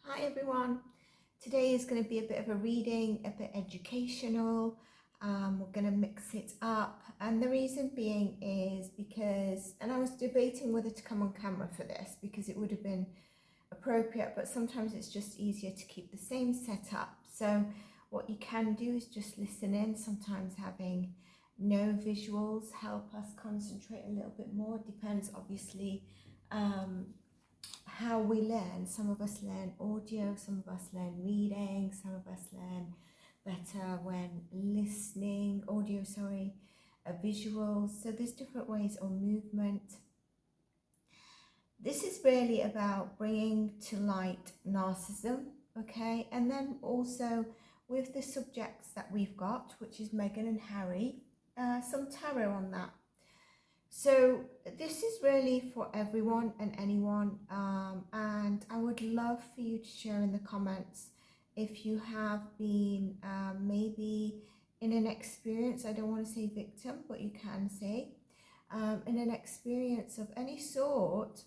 Hi everyone, today is going to be a bit of a reading, a bit educational. We're going to mix it up, and the reason being is because, and I was debating whether to come on camera for this because it would have been appropriate, but sometimes it's just easier to keep the same setup. So what you can do is just listen in. Sometimes having no visuals help us concentrate a little bit more. It depends obviously how we learn. Some of us learn audio, some of us learn reading, some of us learn better when listening, visuals. So there's different ways, or movement. This is really about bringing to light narcissism, okay? And then also with the subjects that we've got, which is Meghan and Harry, some tarot on that. So this is really for everyone and anyone, and I would love for you to share in the comments if you have been maybe in an experience, I don't want to say victim, but you can say, in an experience of any sort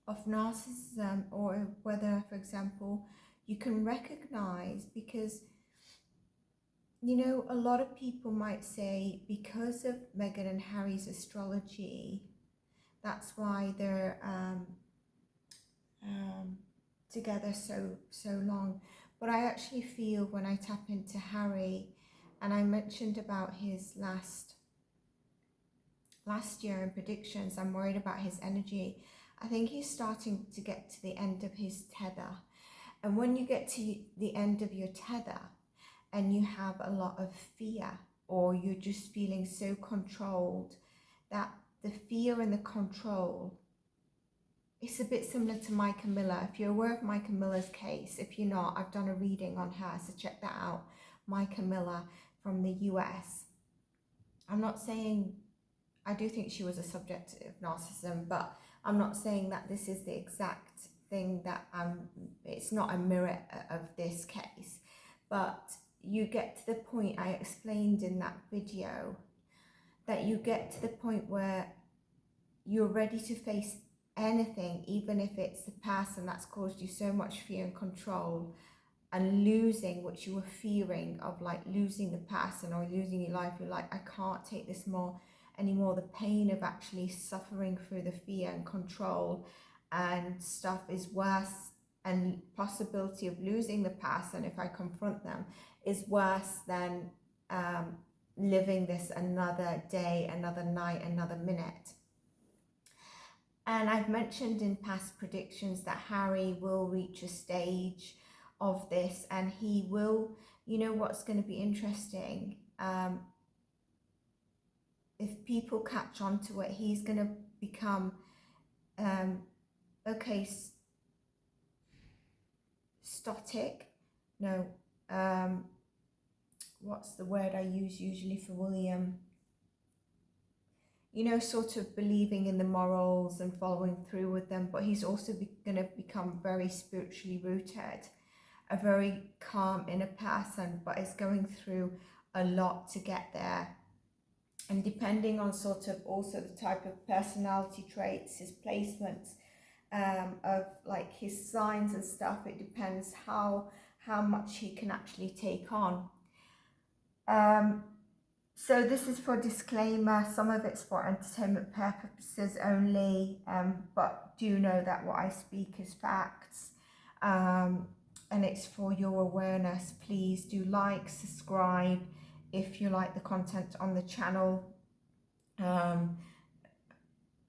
of narcissism, or whether, for example, you can recognize, because you know, a lot of people might say because of Meghan and Harry's astrology, that's why they're together so long. But I actually feel when I tap into Harry, and I mentioned about his last year in predictions, I'm worried about his energy. I think he's starting to get to the end of his tether. And when you get to the end of your tether, and you have a lot of fear, or you're just feeling so controlled, that the fear and the control, it's a bit similar to Micah Miller. If you're aware of Micah Miller's case, if you're not, I've done a reading on her, so check that out. Micah Miller from the US. I'm not saying, I do think she was a subject of narcissism, but I'm not saying that this is the exact thing that it's not a mirror of this case. But you get to the point I explained in that video, that you get to the point where you're ready to face anything, even if it's the person that's caused you so much fear and control, and losing what you were fearing of, like losing the person or losing your life. You're like, I can't take this anymore. The pain of actually suffering through the fear and control and stuff is worse, and possibility of losing the person if I confront them is worse than living this another day, another night, another minute. And I've mentioned in past predictions that Harry will reach a stage of this, and he will, you know what's going to be interesting, if people catch on to it, he's going to become static, no, what's the word I use usually for William? You know, sort of believing in the morals and following through with them, but he's also going to become very spiritually rooted, a very calm inner person, but is going through a lot to get there. And depending on sort of also the type of personality traits, his placements, of like his signs and stuff, it depends how much he can actually take on. So this is for disclaimer, some of it's for entertainment purposes only, but do know that what I speak is facts, and it's for your awareness. Please do like, subscribe if you like the content on the channel.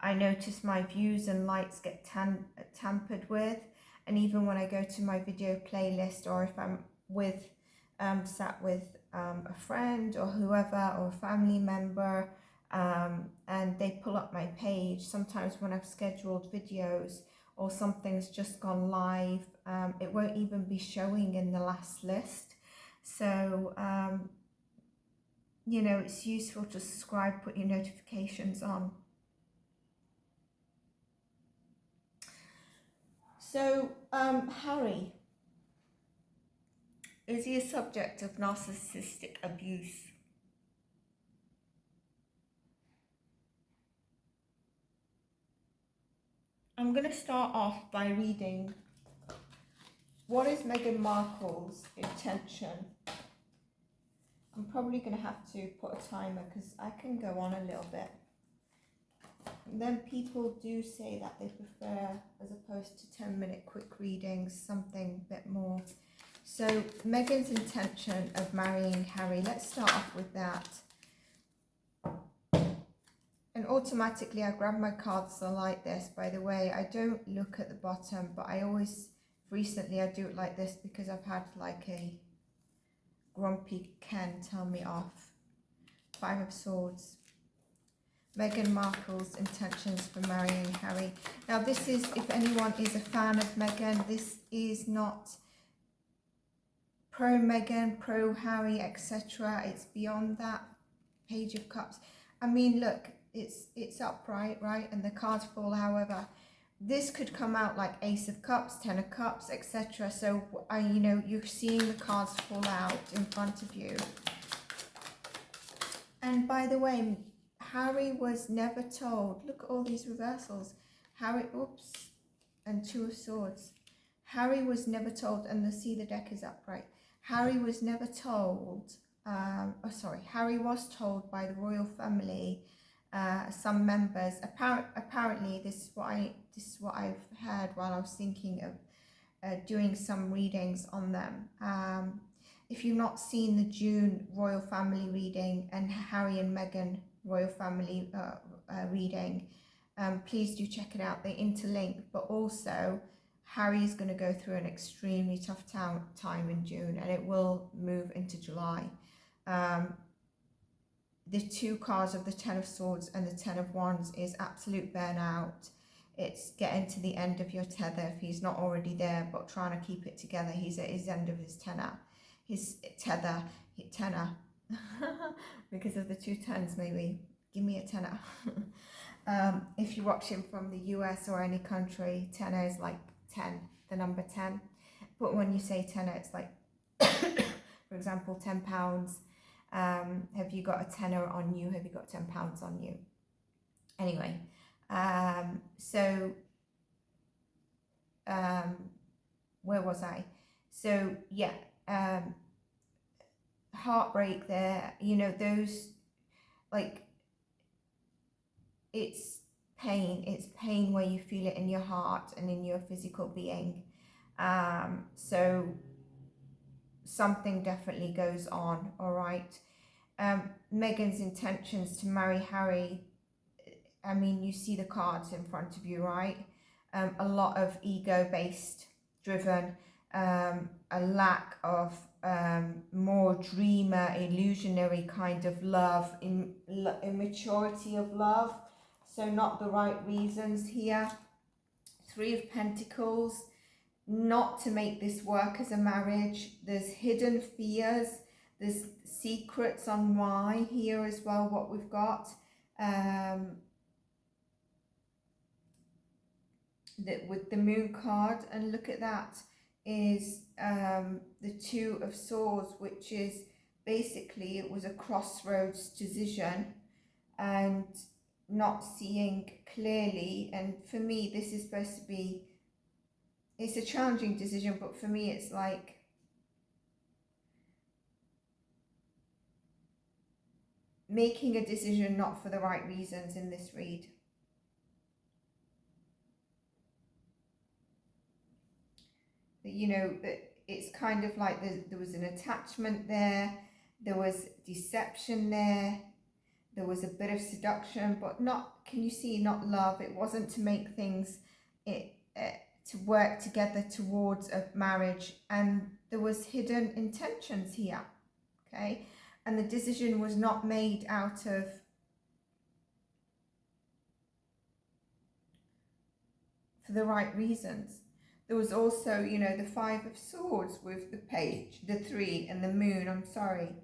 I notice my views and likes get tampered with, and even when I go to my video playlist, or if I'm with sat with a friend or whoever, or a family member, and they pull up my page, sometimes when I've scheduled videos or something's just gone live, it won't even be showing in the last list. So you know, it's useful to subscribe, put your notifications on. So Harry, is he a subject of narcissistic abuse? I'm going to start off by reading what is Meghan Markle's intention? I'm probably going to have to put a timer because I can go on a little bit. And then people do say that they prefer, as opposed to 10-minute quick readings, something a bit more. So Meghan's intention of marrying Harry, let's start off with that. And automatically I grab my cards that are like this. By the way, I don't look at the bottom, but I always, recently I do it like this because I've had like a grumpy Ken tell me off. 5 of Swords. Meghan Markle's intentions for marrying Harry. Now this is, if anyone is a fan of Meghan, this is not pro Meghan, pro Harry, etc. It's beyond that. Page of Cups. I mean, look, it's upright, right? And the cards fall, however. This could come out like Ace of Cups, 10 of Cups, etc. So, you know, you're seeing the cards fall out in front of you. And by the way, Harry was never told, look at all these reversals. Harry, oops, and 2 of Swords. Harry was never told, and see the deck is upright. Harry was never told, Harry was told by the royal family, some members, apparently this is what I've heard while I was thinking of doing some readings on them. If you've not seen the June royal family reading and Harry and Meghan royal family reading, please do check it out. They interlink, but also Harry is going to go through an extremely tough time in June, and it will move into July. The 2 cards of the 10 of Swords and the 10 of Wands is absolute burnout. It's getting to the end of your tether if he's not already there, but trying to keep it together. He's at his end of his tenor. His tenor. Because of the 2 tens, maybe. Give me a tenor. If you're watching from the US or any country, tenor is like 10, the number 10. But when you say tenor, it's like, for example, £10. Have you got a tenner on you? Have you got £10 on you? Anyway, where was I? So yeah, heartbreak there, you know, those, like, it's pain where you feel it in your heart and in your physical being. So something definitely goes on, all right. Meghan's intentions to marry Harry, I mean, you see the cards in front of you, right? A lot of ego-based driven, a lack of more dreamer, illusionary kind of love, immaturity of love, so not the right reasons here. 3 of Pentacles, not to make this work as a marriage. There's hidden fears, there's secrets on why here as well, what we've got. That with the Moon card, and look at that, is the 2 of Swords, which is basically, it was a crossroads decision and not seeing clearly. And for me, this is supposed to be, it's a challenging decision, but for me it's like, making a decision not for the right reasons in this read. You know, it's kind of like there was an attachment there, there was deception there, there was a bit of seduction, but not, can you see, not love. It wasn't to make things, to work together towards a marriage, and there was hidden intentions here, okay? And the decision was not made out of for the right reasons. There was also, you know, the 5 of Swords with the Page, the 3 and the Moon, I'm sorry.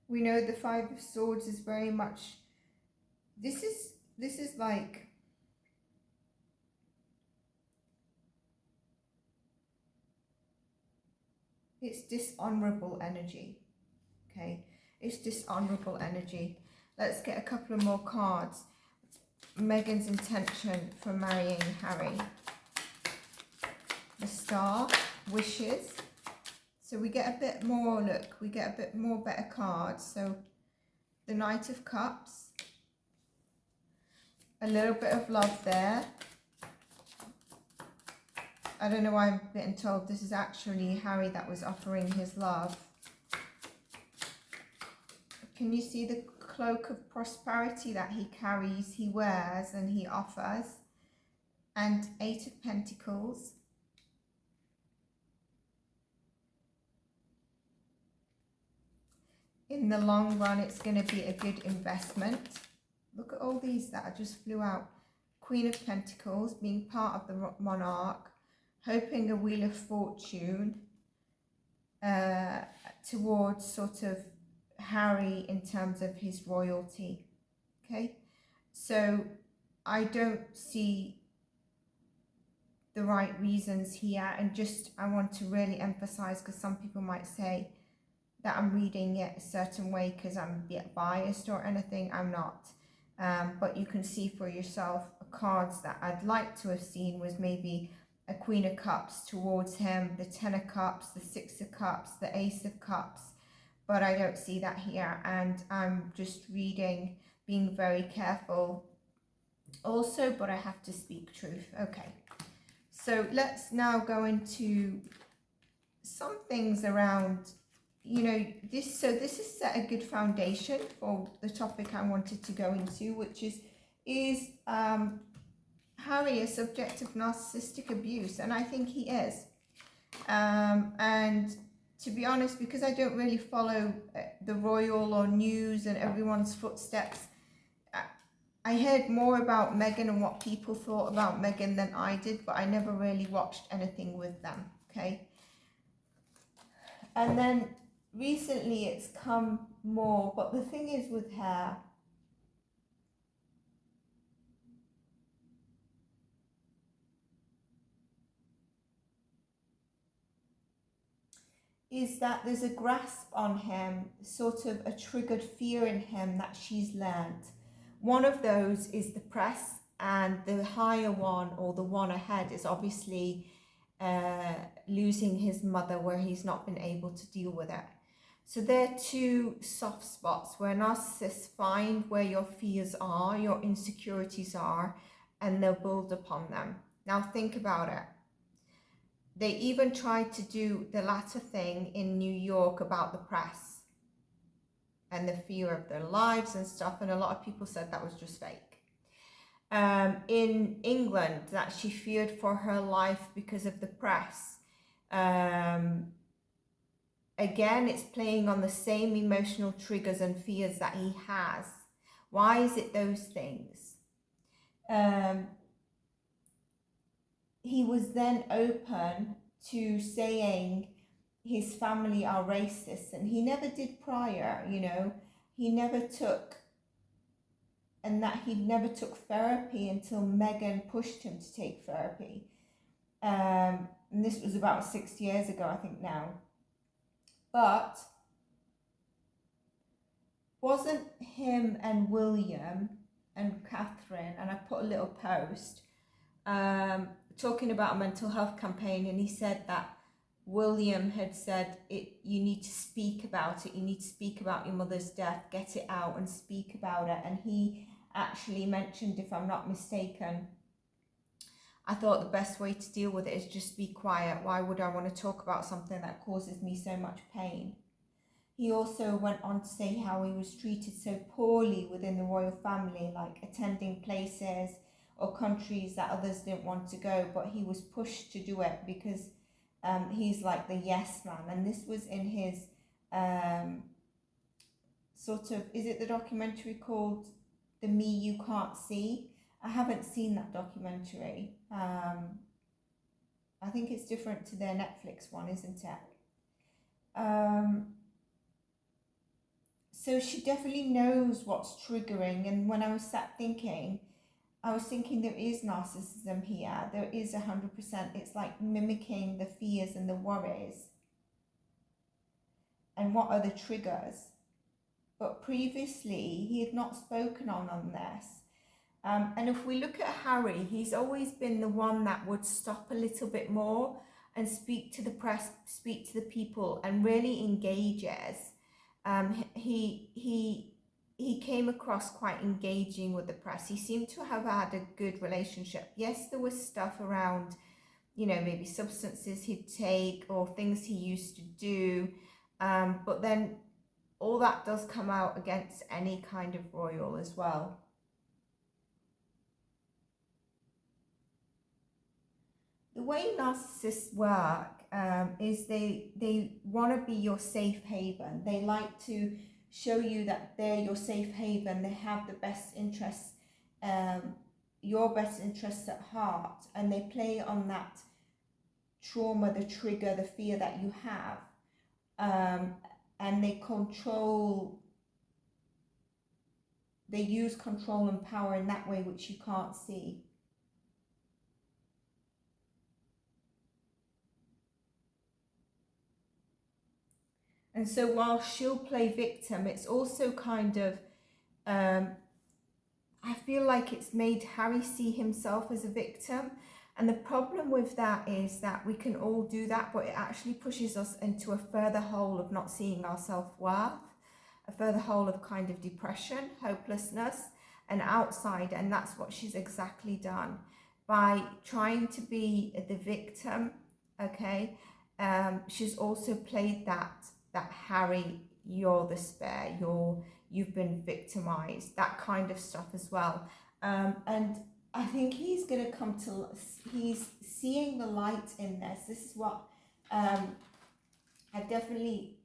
We know the 5 of Swords is very much, this is like, it's dishonorable energy, okay? It's dishonorable energy. Let's get a couple of more cards. Meghan's intention for marrying Harry. The Star, wishes. So we get a bit more, look, we get a bit more better cards. So the Knight of Cups. A little bit of love there. I don't know why I'm being told this is actually Harry that was offering his love. Can you see the cloak of prosperity that he carries, he wears and he offers? And 8 of Pentacles. In the long run, it's going to be a good investment. Look at all these that just flew out. Queen of Pentacles, being part of the monarch, hoping a Wheel of Fortune towards sort of Harry in terms of his royalty. Okay, so I don't see the right reasons here, and just I want to really emphasize, because some people might say that I'm reading it a certain way because I'm biased or anything. I'm not. But you can see for yourself cards that I'd like to have seen was maybe a Queen of Cups towards him, the 10 of Cups, the 6 of Cups, the Ace of Cups, but I don't see that here, and I'm just reading, being very careful also, but I have to speak truth. Okay, so let's now go into some things around, you know, this. So this has set a good foundation for the topic I wanted to go into, which is Harry a subject of narcissistic abuse? And I think he is. And to be honest, because I don't really follow the royal or news and everyone's footsteps, I heard more about Meghan and what people thought about Meghan than I did, but I never really watched anything with them, okay? And then recently it's come more, but the thing is with her, is that there's a grasp on him, sort of a triggered fear in him that she's learned. One of those is the press, and the higher one, or the one ahead, is obviously losing his mother, where he's not been able to deal with it. So there are two soft spots where narcissists find where your fears are, your insecurities are, and they'll build upon them. Now think about it. They even tried to do the latter thing in New York about the press and the fear of their lives and stuff, and a lot of people said that was just fake. In England, that she feared for her life because of the press. Again, it's playing on the same emotional triggers and fears that he has. Why is it those things? He was then open to saying his family are racist, and he never did prior, you know. He never took, and that he never took therapy until Meghan pushed him to take therapy. And this was about 6 years ago, I think now. But wasn't him and William and Catherine, and I put a little post, talking about a mental health campaign, and he said that William had said, you need to speak about it, you need to speak about your mother's death, get it out and speak about it. And he actually mentioned, if I'm not mistaken, I thought the best way to deal with it is just be quiet. Why would I want to talk about something that causes me so much pain? He also went on to say how he was treated so poorly within the royal family, like attending places or countries that others didn't want to go, but he was pushed to do it because he's like the yes man. And this was in his sort of, is it the documentary called The Me You Can't See? I haven't seen that documentary. I think it's different to their Netflix one, isn't it? So she definitely knows what's triggering. And when I was sat thinking, I was thinking there is narcissism here. There is 100%. It's like mimicking the fears and the worries. And what are the triggers? but previously he had not spoken on this. And if we look at Harry, he's always been the one that would stop a little bit more and speak to the press, speak to the people, and really engages. He came across quite engaging with the press. He seemed to have had a good relationship. Yes, there was stuff around, you know, maybe substances he'd take or things he used to do, but then all that does come out against any kind of royal as well. The way narcissists work is they want to be your safe haven. They like to show you that they're your safe haven. They have the best interests, your best interests at heart, and they play on that trauma, the trigger, the fear that you have, and they use control and power in that way which you can't see. And so while she'll play victim, it's also kind of, I feel like it's made Harry see himself as a victim. And the problem with that is that we can all do that, but it actually pushes us into a further hole of not seeing our self-worth, a further hole of kind of depression, hopelessness, and outside. And that's what she's exactly done by trying to be the victim. Okay, she's also played that Harry, you're the spare, you've been victimized, that kind of stuff as well. And I think he's going to come to, he's seeing the light in this. This is what I'm definitely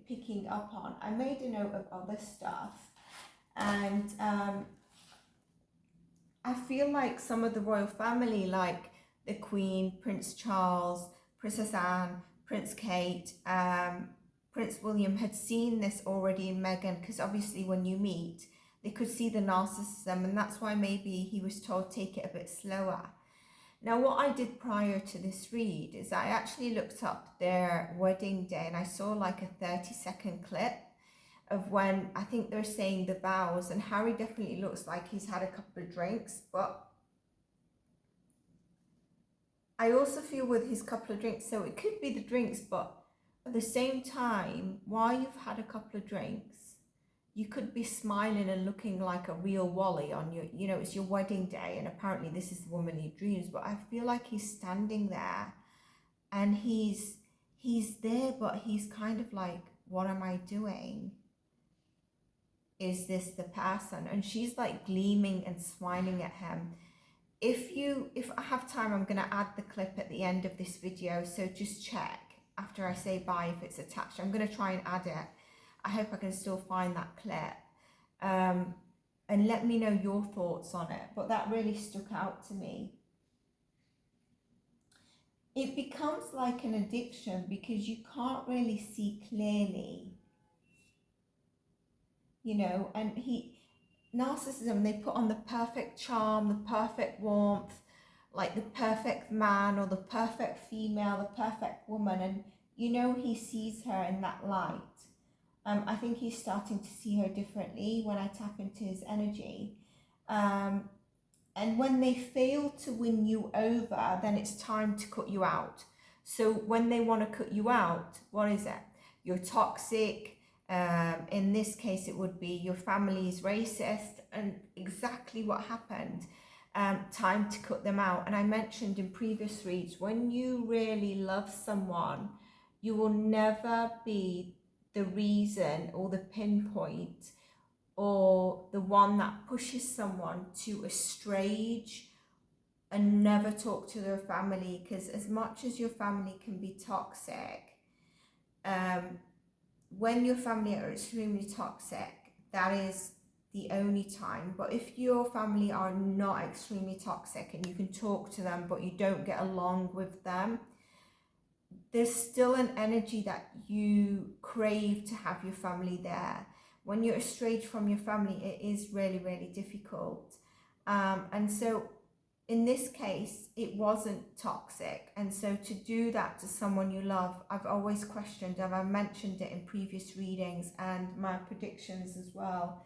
picking up on. I made a note of other stuff, and I feel like some of the royal family, like the Queen, Prince Charles, Princess Anne, Prince Kate, Prince William, had seen this already in Meghan, because obviously when you meet, they could see the narcissism, and that's why maybe he was told take it a bit slower. Now, what I did prior to this read is I actually looked up their wedding day, and I saw like a 30-second clip of when I think they're saying the vows, and Harry definitely looks like he's had a couple of drinks, but I also feel with his couple of drinks, so it could be the drinks, but at the same time, while you've had a couple of drinks, you could be smiling and looking like a real Wally on your, you know, it's your wedding day, and apparently this is the woman he dreams. But I feel like he's standing there and he's there, but he's kind of like, what am I doing? Is this the person? And she's like gleaming and smiling at him. If I have time, I'm going to add the clip at the end of this video, so just check after I say bye if it's attached. I'm going to try and add it. I hope I can still find that clip, and let me know your thoughts on it. But that really stuck out to me. It becomes like an addiction because you can't really see clearly, you know. And narcissism, they put on the perfect charm, the perfect warmth, like the perfect man or the perfect female, the perfect woman, and you know he sees her in that light. I think he's starting to see her differently when I tap into his energy. And when they fail to win you over, then it's time to cut you out. So when they want to cut you out, what is it? You're toxic. In this case, it would be your family is racist, and exactly what happened. Time to cut them out. And I mentioned in previous reads, when you really love someone, you will never be the reason or the pinpoint or the one that pushes someone to estrange and never talk to their family. Because as much as your family can be toxic, when your family are extremely toxic, that is the only time. But if your family are not extremely toxic and you can talk to them but you don't get along with them, there's still an energy that you crave to have your family there. When you're estranged from your family, it is really, really difficult. And so in this case, it wasn't toxic. And so to do that to someone you love, I've always questioned, and I've mentioned it in previous readings and my predictions as well.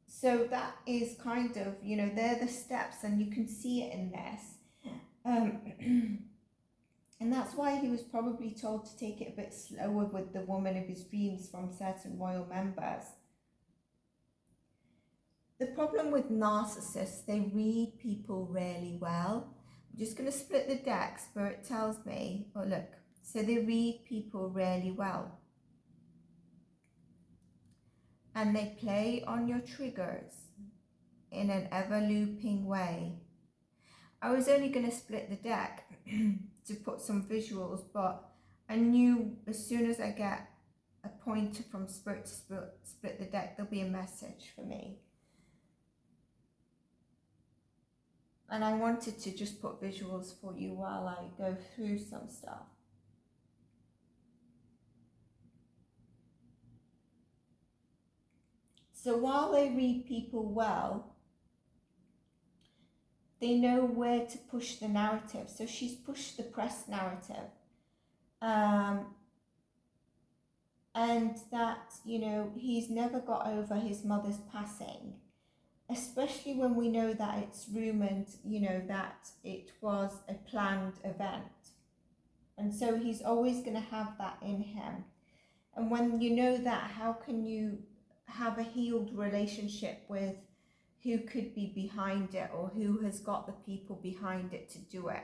So that is kind of, you know, they're the steps, and you can see it in this. And that's why he was probably told to take it a bit slower with the woman of his dreams from certain royal members. The problem with narcissists, they read people really well. I'm just going to split the deck. Spirit tells me, oh look, so they read people really well. And they play on your triggers in an ever-looping way. I was only going to split the deck to put some visuals, but I knew as soon as I get a pointer from Spirit to split the deck, there'll be a message for me. And I wanted to just put visuals for you while I go through some stuff. So while they read people well, they know where to push the narrative. So she's pushed the press narrative. And that, you know, he's never got over his mother's passing. Especially when we know that it's rumoured, you know, that it was a planned event. And so he's always going to have that in him. And when you know that, how can you have a healed relationship with who could be behind it, or who has got the people behind it to do it?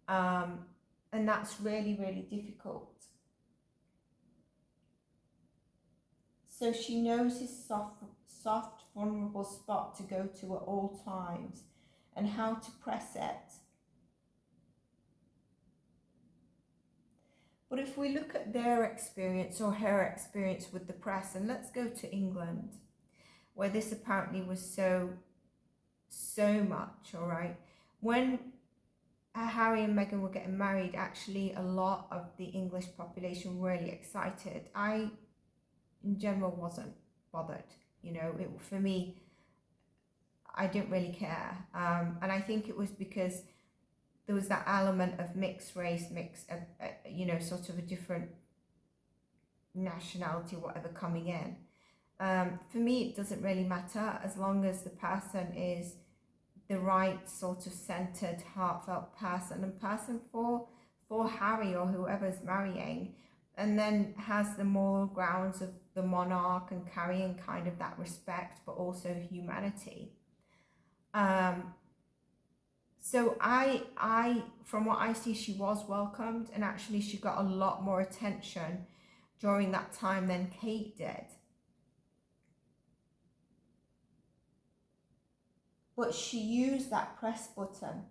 And that's really, really difficult. So she knows his soft, vulnerable spot to go to at all times, and how to press it. But if we look at their experience, or her experience with the press, and let's go to England, where this apparently was so much, all right? When Harry and Meghan were getting married, actually a lot of the English population were really excited. I, in general, wasn't bothered. You know, for me, I didn't really care. And I think it was because there was that element of mixed race, you know, sort of a different nationality, whatever, coming in. For me, it doesn't really matter as long as the person is the right sort of centered, heartfelt person for Harry or whoever's marrying, and then has the moral grounds of the monarch and carrying kind of that respect, but also humanity. So I, from what I see, she was welcomed, and actually she got a lot more attention during that time than Kate did. But she used that press button.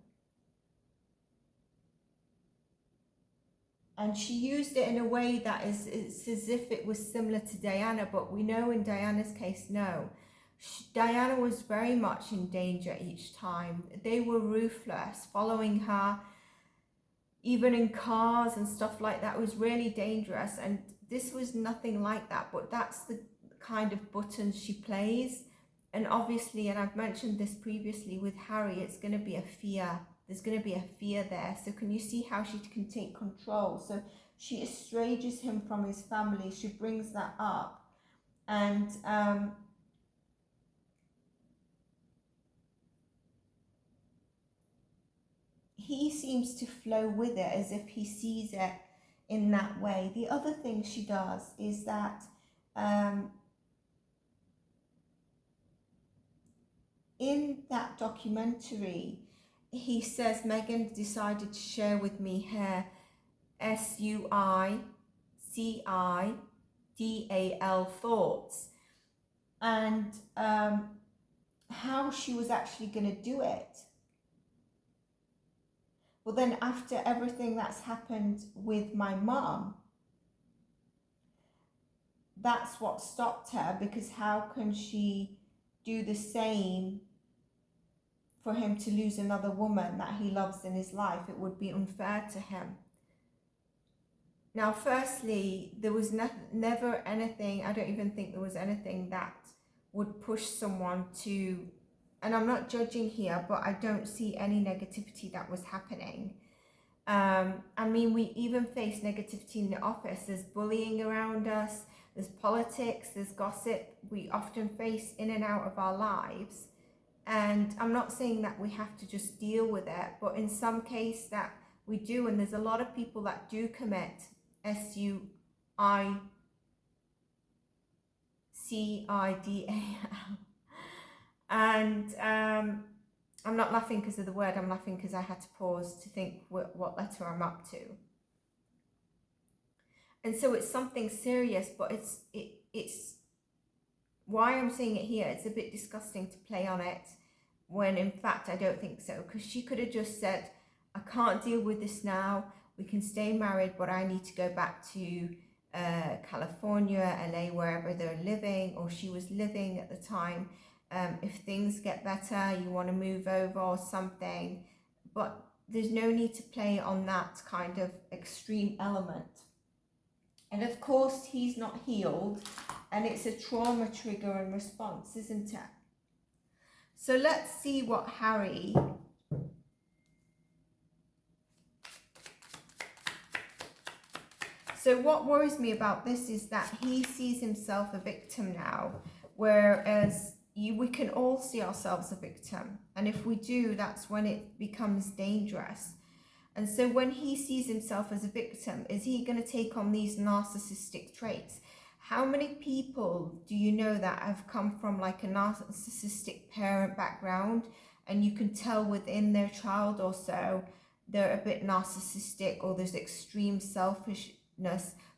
And she used it in a way that it's as if it was similar to Diana, but we know in Diana's case, no. Diana was very much in danger each time. They were ruthless, following her, even in cars and stuff like that. It was really dangerous, and this was nothing like that, but that's the kind of buttons she plays. And obviously, and I've mentioned this previously, with Harry, it's going to be a fear. There's going to be a fear there. So can you see how she can take control? So she estranges him from his family. She brings that up. And he seems to flow with it as if he sees it in that way. The other thing she does is that in that documentary, he says Meghan decided to share with me her suicidal thoughts, and how she was actually going to do it. Well, then after everything that's happened with my mum, that's what stopped her, because how can she do the same for him to lose another woman that he loves in his life? It would be unfair to him. Now, firstly, there was never anything, I don't even think there was anything that would push someone to and I'm not judging here, but I don't see any negativity that was happening. I mean, we even face negativity in the office. There's bullying around us, there's politics, there's gossip. We often face in and out of our lives. And I'm not saying that we have to just deal with it, but in some case that we do. And there's a lot of people that do commit suicidal. And I'm not laughing because of the word, I'm laughing because I had to pause to think what letter I'm up to. And so it's something serious, but it's why I'm saying it here, it's a bit disgusting to play on it when in fact I don't think so, because she could have just said, I can't deal with this now, we can stay married, but I need to go back to California, LA, wherever they're living, or she was living at the time. If things get better, you want to move over or something, but there's no need to play on that kind of extreme element. And of course, he's not healed, and it's a trauma trigger and response, isn't it? So let's see what Harry So what worries me about this is that he sees himself a victim now, whereas we can all see ourselves a victim. And if we do, that's when it becomes dangerous. And so when he sees himself as a victim, is he going to take on these narcissistic traits? How many people do you know that have come from like a narcissistic parent background, and you can tell within their child or so they're a bit narcissistic, or there's extreme selfishness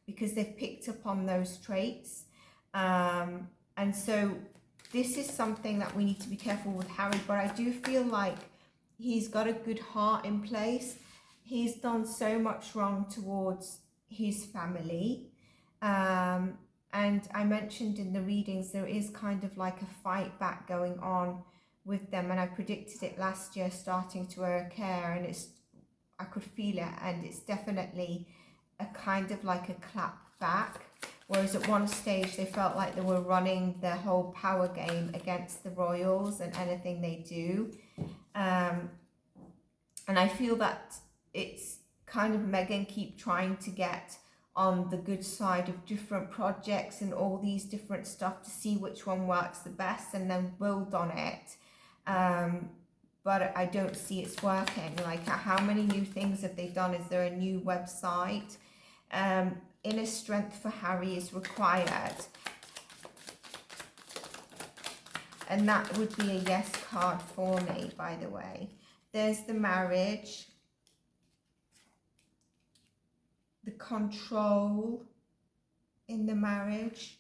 because they've picked up on those traits? And so this is something that we need to be careful with Harry, but I do feel like he's got a good heart in place. He's done so much wrong towards his family. And I mentioned in the readings, there is kind of like a fight back going on with them. And I predicted it last year starting to occur, and I could feel it. And it's definitely a kind of like a clap back. Whereas at one stage they felt like they were running their whole power game against the royals and anything they do. And I feel that it's kind of Meghan keep trying to get on the good side of different projects and all these different stuff to see which one works the best and then build on it. But I don't see it's working. Like, how many new things have they done? Is there a new website? Inner strength for Harry is required. And that would be a yes card for me, by the way. There's the marriage, the control in the marriage,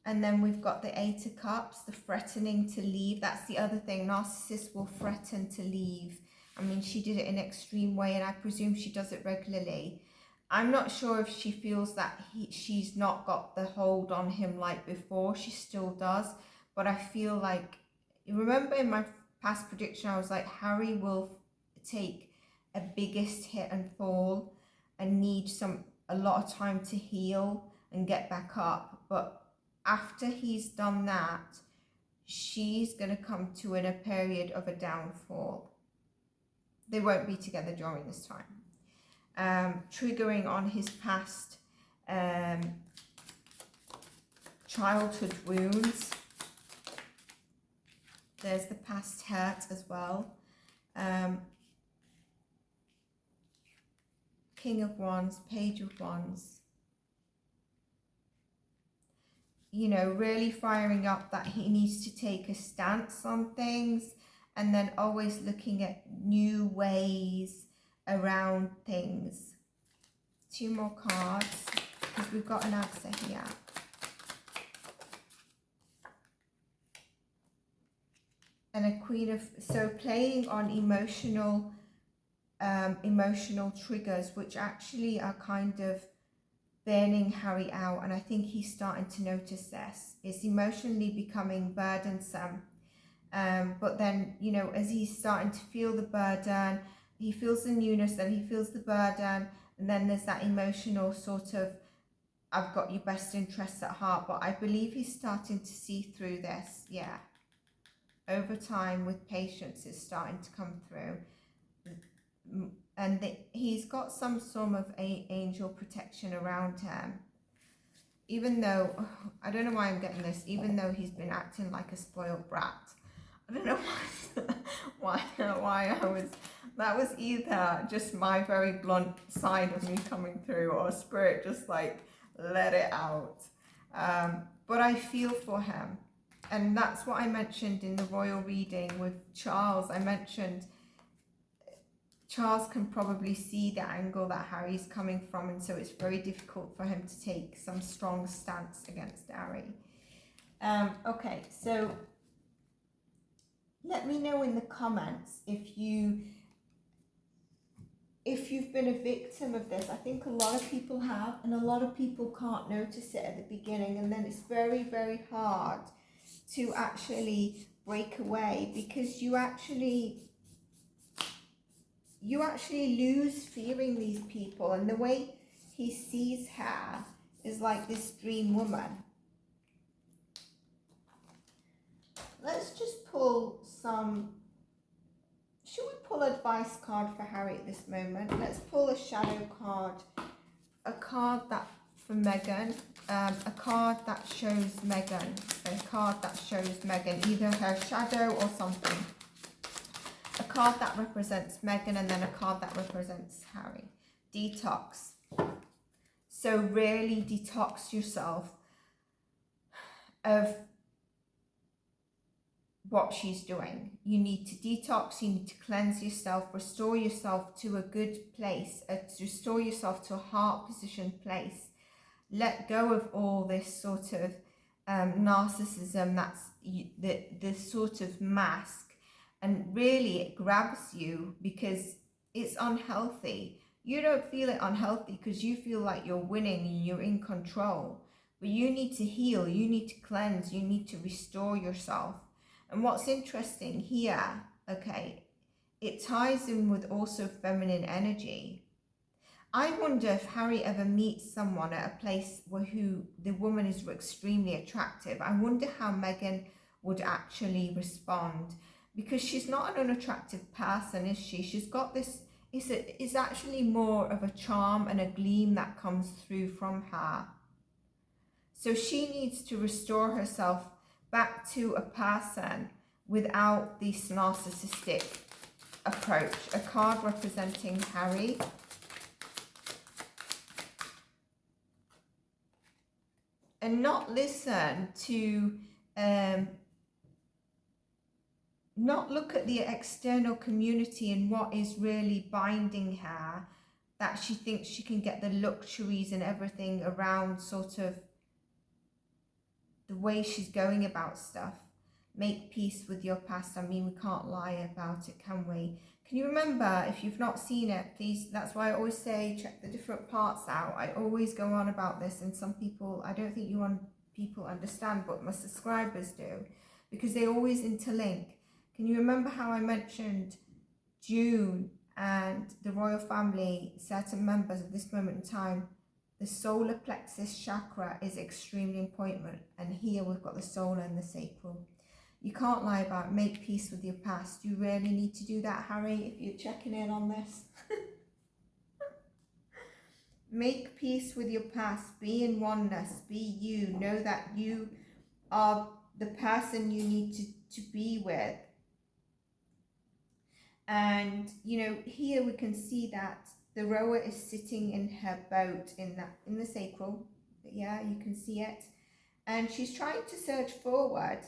and then we've got the Eight of Cups, the threatening to leave. That's the other thing. Narcissists will threaten to leave. I mean, she did it in an extreme way, and I presume she does it regularly. I'm not sure if she feels that she's not got the hold on him like before. She still does, but I feel like, remember in my past prediction, I was like, Harry will take a biggest hit and fall and need a lot of time to heal and get back up. But after he's done that, she's going to come to in a period of a downfall. They won't be together during this time. Triggering on his past childhood wounds. There's the past hurt as well. King of Wands, Page of Wands. You know, really firing up that he needs to take a stance on things, and then always looking at new ways around things. Two more cards, because we've got an answer here. And a Queen of, so playing on emotional triggers, which actually are kind of burning Harry out, and I think he's starting to notice this. It's emotionally becoming burdensome, but then, you know, as he's starting to feel the burden, he feels the newness, then he feels the burden, and then there's that emotional sort of, I've got your best interests at heart. But I believe he's starting to see through this. Yeah. over time with patience is starting to come through. And he's got some sort of angel protection around him. Even though, I don't know why I'm getting this, even though he's been acting like a spoiled brat. I don't know why I was, that was either just my very blunt side of me coming through, or spirit just like let it out. But I feel for him. And that's what I mentioned in the royal reading with Charles. I mentioned Charles can probably see the angle that Harry's coming from, and so it's very difficult for him to take some strong stance against Harry. Okay, so let me know in the comments if you've been a victim of this. I think a lot of people have, and a lot of people can't notice it at the beginning, and then it's very, very hard to actually break away, because you actually lose fearing these people. And the way he sees her is like this dream woman. Let's just pull some, should we pull advice card for Harry at this moment? Let's pull a shadow card, a card that for Meghan, a card that shows Meghan, either her shadow or something. A card that represents Meghan, and then a card that represents Harry. Detox. So really detox yourself of what she's doing. You need to detox, you need to cleanse yourself, restore yourself to a good place, restore yourself to a heart positioned place. Let go of all this sort of narcissism, that's the sort of mask. And really it grabs you because it's unhealthy. You don't feel it unhealthy because you feel like you're winning and you're in control. But you need to heal, you need to cleanse, you need to restore yourself. And what's interesting here, okay, it ties in with also feminine energy. I wonder if Harry ever meets someone at a place who the woman is extremely attractive. I wonder how Meghan would actually respond. Because she's not an unattractive person, is she? She's got this, it's actually more of a charm and a gleam that comes through from her. So she needs to restore herself back to a person without this narcissistic approach. A card representing Harry. And not listen to... not look at the external community and what is really binding her, that she thinks she can get the luxuries and everything around sort of the way she's going about stuff. Make peace with your past. I mean, we can't lie about it, can we? Can you remember, if you've not seen it, please, that's why I always say check the different parts out. I always go on about this, and some people, I don't think people understand, but my subscribers do, because they always interlink. Can you remember how I mentioned June and the royal family, certain members at this moment in time? The solar plexus chakra is extremely important, and here we've got the solar and the sacral. You can't lie about it. Make peace with your past. You really need to do that, Harry, if you're checking in on this. Make peace with your past. Be in oneness. Be you. Know that you are the person you need to be with. And, you know, here we can see that the rower is sitting in her boat in the sacral. Yeah, you can see it. And she's trying to search forward.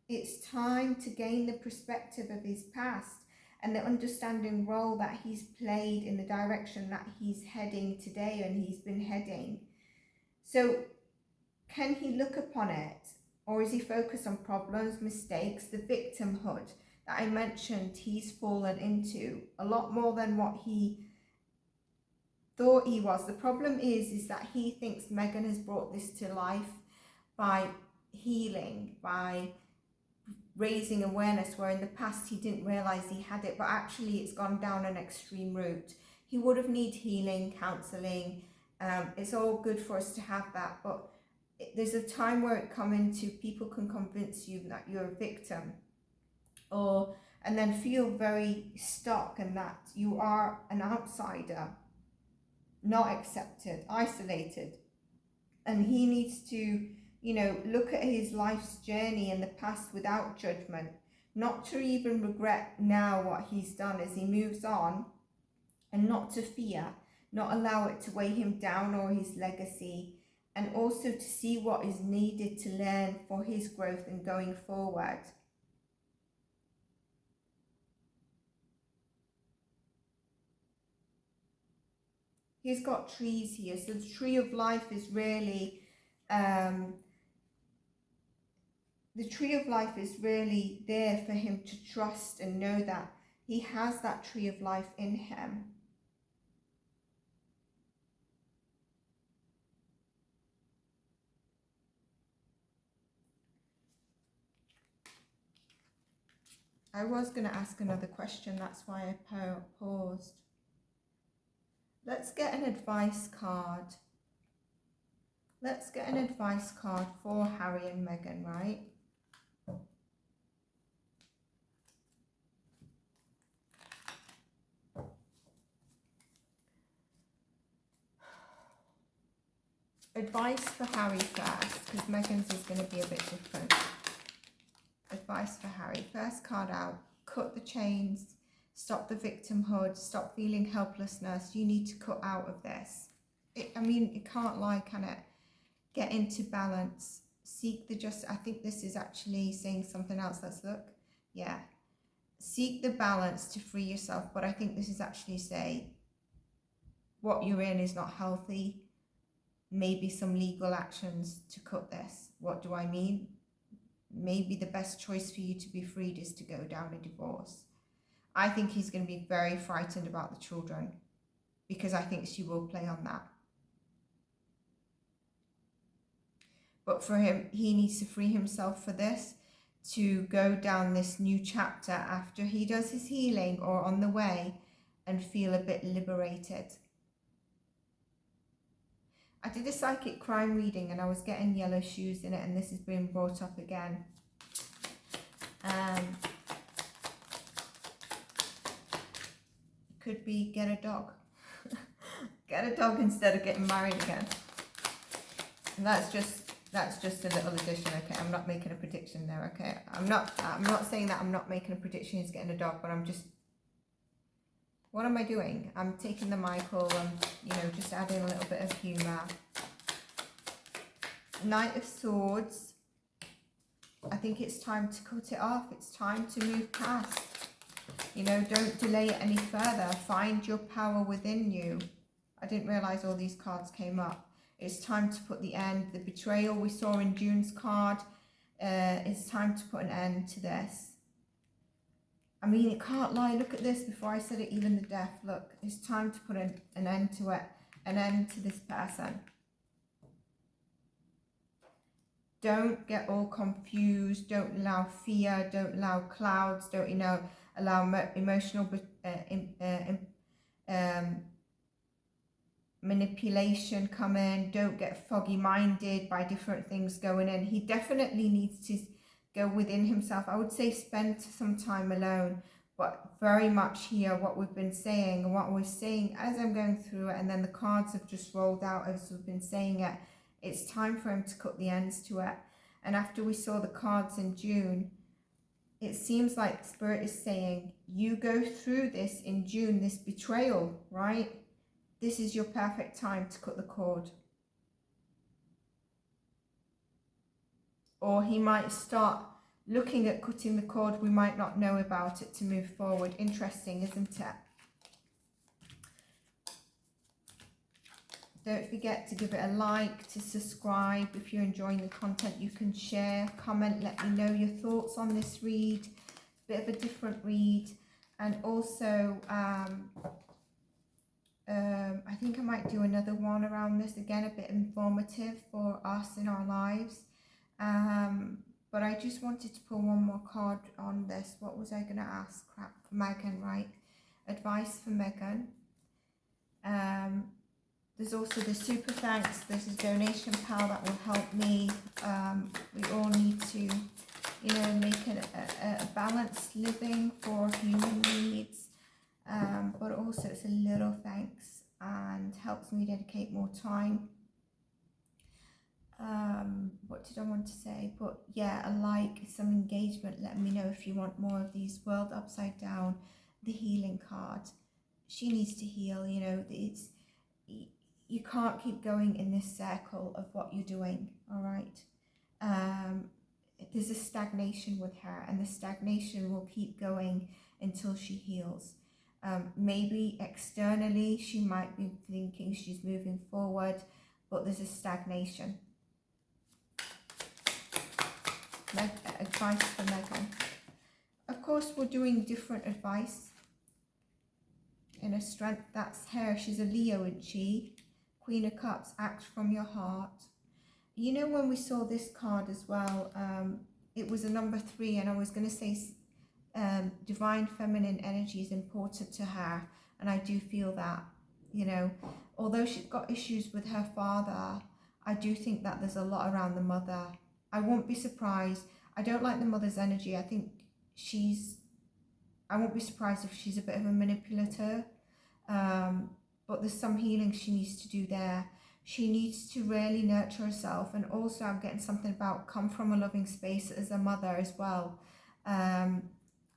It's time to gain the perspective of his past and the understanding role that he's played in the direction that he's heading today and he's been heading. So can he look upon it, or is he focused on problems, mistakes, the victimhood that I mentioned he's fallen into a lot more than what he thought he was? The problem is that he thinks Meghan has brought this to life by healing, by raising awareness, where in the past he didn't realize he had it, but actually it's gone down an extreme route. He would have needed healing, counseling. It's all good for us to have that, but there's a time where it come into people can convince you that you're a victim, or and then feel very stuck and that you are an outsider, not accepted, isolated. And he needs to, you know, look at his life's journey in the past without judgment, not to even regret now what he's done as he moves on, and not to fear, not allow it to weigh him down or his legacy, and also to see what is needed to learn for his growth and going forward. He's got trees here, so the tree of life is really, the tree of life is really there for him to trust and know that he has that tree of life in him. I was going to ask another question, that's why I paused. Let's get an advice card. Let's get an advice card for Harry and Meghan, right? Advice for Harry first, because Meghan's is going to be a bit different. Advice for Harry. First card out. Cut the chains. Stop the victimhood. Stop feeling helplessness. You need to cut out of this. I mean, it can't lie, can it? Get into balance. Seek the just. I think this is actually saying something else. Let's look. Yeah. Seek the balance to free yourself. But I think this is actually say what you're in is not healthy. Maybe some legal actions to cut this. What do I mean? Maybe the best choice for you to be freed is to go down a divorce. I think he's going to be very frightened about the children, because I think she will play on that. But for him, he needs to free himself for this, to go down this new chapter after he does his healing or on the way, and feel a bit liberated. I did a psychic crime reading and I was getting yellow shoes in it, and this is being brought up again. Could be get a dog. Get a dog instead of getting married again. And that's just a little addition, okay? I'm not making a prediction there, okay? I'm not saying that I'm not making a prediction he's getting a dog, but I'm just, what am I doing? I'm taking the Michael and, you know, just adding a little bit of humour. Knight of Swords. I think it's time to cut it off. It's time to move past. You know, don't delay it any further. Find your power within you. I didn't realise all these cards came up. It's time to put the end. The betrayal we saw in June's card. It's time to put an end to this. I mean, it can't lie. Look at this. Before I said it, even the death. Look, it's time to put an end to it. An end to this person. Don't get all confused. Don't allow fear. Don't allow clouds. Don't, you know, allow emotional manipulation come in. Don't get foggy minded by different things going in. He definitely needs to go within himself. I would say spend some time alone, but very much here what we've been saying and what we're saying as I'm going through it, and then the cards have just rolled out as we've been saying it. It's time for him to cut the ends to it. And after we saw the cards in June, it seems like Spirit is saying, you go through this in June, this betrayal, right? This is your perfect time to cut the cord. Or he might start looking at cutting the cord. We might not know about it to move forward. Interesting, isn't it? Don't forget to give it a like, to subscribe. If you're enjoying the content, you can share, comment, let me know your thoughts on this read. Bit of a different read. And also, I think I might do another one around this. Again, a bit informative for us in our lives. But I just wanted to pull one more card on this. What was I going to ask? Crap, for Meghan, right? Advice for Meghan. There's also the super thanks. There's a donation pal that will help me. We all need to, you know, make a balanced living for human needs. But also it's a little thanks and helps me dedicate more time. What did I want to say? But yeah, a like, some engagement. Let me know if you want more of these. World upside down, the healing card. She needs to heal, you know. It's, you can't keep going in this circle of what you're doing, all right? There's a stagnation with her, and the stagnation will keep going until she heals. Maybe externally she might be thinking she's moving forward, but there's a stagnation. Advice for Meghan. Of course, we're doing different advice. Inner strength, that's her. She's a Leo, isn't she? Queen of Cups, act from your heart. You know, when we saw this card as well, it was a number 3, and I was going to say divine feminine energy is important to her, and I do feel that, you know, although she's got issues with her father, I do think that there's a lot around the mother. I won't be surprised. I don't like the mother's energy. I think I won't be surprised if she's a bit of a manipulator, but there's some healing she needs to do there. She needs to really nurture herself, and also I'm getting something about come from a loving space as a mother as well. And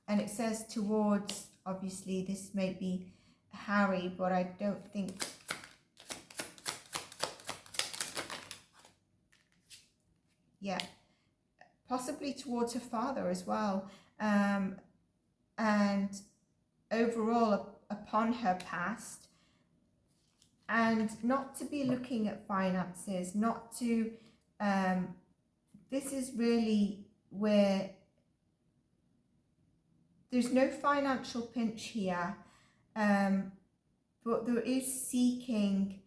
it says towards, obviously this may be Harry, but I don't think, yeah, possibly towards her father as well. And overall upon her past, and not to be looking at finances, not to, this is really where there's no financial pinch here, but there is seeking,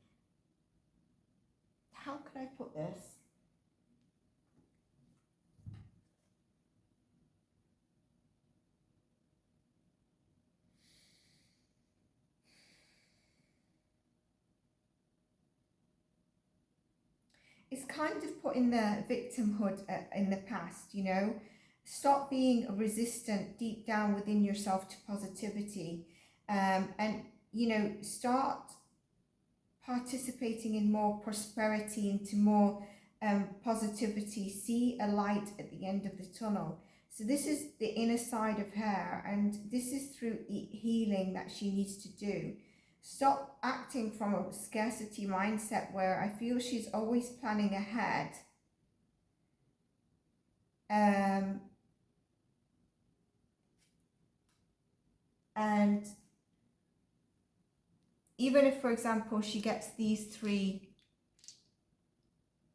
how can I put this? It's kind of putting the victimhood in the past, you know. Stop being resistant deep down within yourself to positivity, and, you know, start participating in more prosperity, into more positivity. See a light at the end of the tunnel. So this is the inner side of her, and this is through healing that she needs to do. Stop acting from a scarcity mindset where I feel she's always planning ahead. And even if, for example, she gets these 3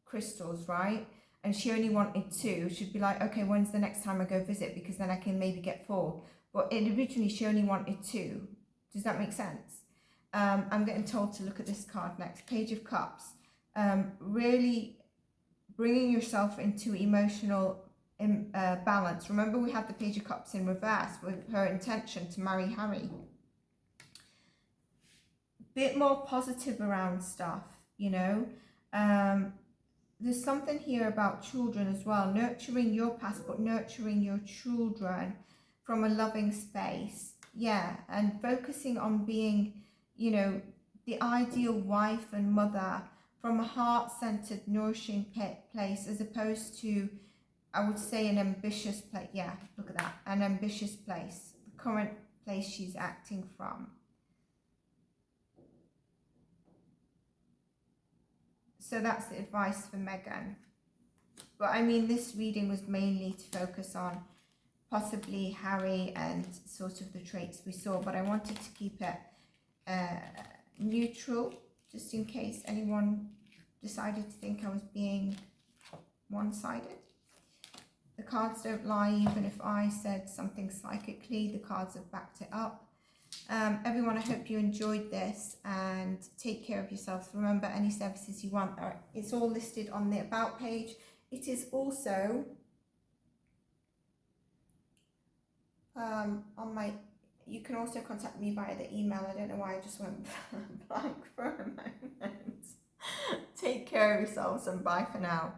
crystals, right? And she only wanted 2, she'd be like, okay, when's the next time I go visit? Because then I can maybe get 4. But originally she only wanted 2. Does that make sense? I'm getting told to look at this card next. Page of Cups. Really bringing yourself into emotional balance. Remember, we had the Page of Cups in reverse with her intention to marry Harry. Bit more positive around stuff, you know. There's something here about children as well. Nurturing your past, but nurturing your children from a loving space. Yeah, and focusing on being, you know, the ideal wife and mother from a heart-centered, nourishing place, as opposed to, I would say, an ambitious place. Yeah, look at that, an ambitious place, the current place she's acting from. So that's the advice for Meghan. But I mean, this reading was mainly to focus on possibly Harry and sort of the traits we saw, but I wanted to keep it neutral, just in case anyone decided to think I was being one-sided. The cards don't lie. Even if I said something psychically, the cards have backed it up. Everyone, I hope you enjoyed this, and take care of yourselves. Remember, any services you want, it's all listed on the About page. It is also on my you can also contact me via the email. I don't know why I just went blank for a moment. Take care of yourselves and bye for now.